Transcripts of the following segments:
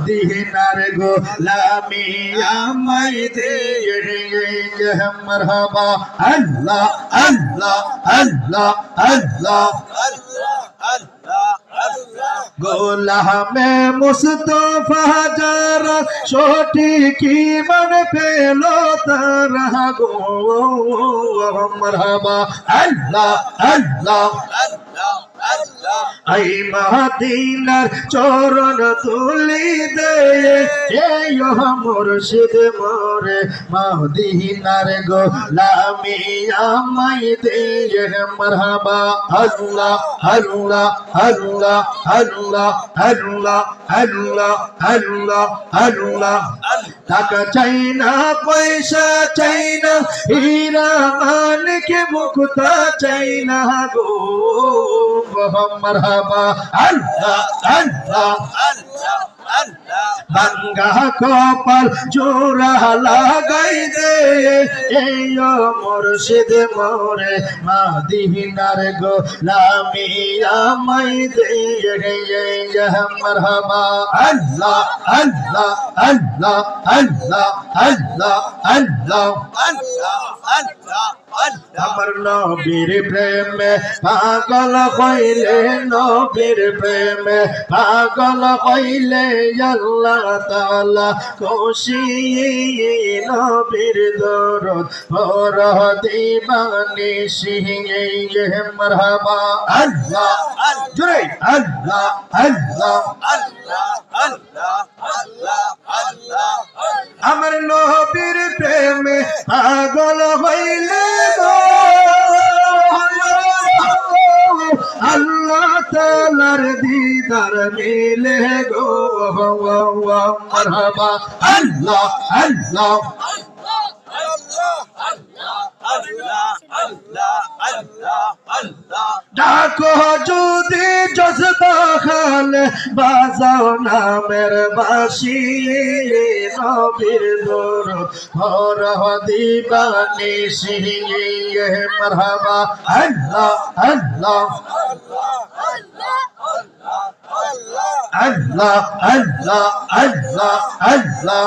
দিনার গোলামি আমায় দিয়ে মারহাবা আল্লাহ আল্লাহ আল্লাহ আল্লাহ গোলামে মুস্তফা যারা সঠিক ঈমান পেল তারা গো মারহাবা আল্লাহ আল্লাহ আই মদিনার চরণ তুলি দে এই মুর্শিদ মোরে মদিনার গোলামি আমায় দে মারহাবা আল্লাহ আল্লাহ আল্লাহ আল্লাহ আল্লাহ আল্লাহ আল্লাহ আল্লাহ টাকা চাই না পয়সা চাই না হীরা মানিকে মুক্তা চাই না গো মারহাবা আল্লাহ আল্লাহ ভাঙ্গা কপাল জোড়া লাগাই দে এই মুর্শিদ মোরে মদিনার গোলামি আমায় দে মারহাবা আল্লাহ আল্লাহ আল্লাহ আল্লাহ আল্লাহ আল্লাহ আল্লাহ আমার নবীর প্রেমে পাগল হইলে নবীর প্রেমে পাগল হইলে আল্লাহ তাআলা খুশি নবীর দরদ পর দিবানি সিংহে মারহাবা আল্লাহ জোরে আল্লাহ আল্লাহ আল্লাহ আল্লাহ আল্লাহ আল্লাহ আমার নবীর প্রেমে পাগল হইলে আল্লাহ তাআলার দিদার মিলে গো মারহাবা আল্লাহ আল্লাহ ডাকো যদি জজবা খালে বাজাও নামের বাঁশি নবীর দরদ পর দিবানি সিংহে মারহাবা আল্লাহ আল্লাহ আল্লাহ আল্লাহ আল্লাহ আল্লাহ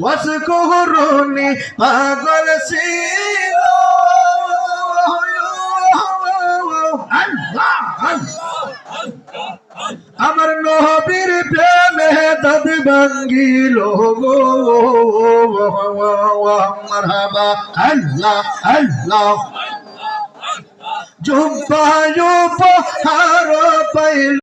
ওয়াসকুরুনি পাগল ছিল আমার নবীর প্রেমে দাদ ভাঙ্গিল গো মারহাবা আল্লাহ আল্লাহ জুব্বা উপহার পাইল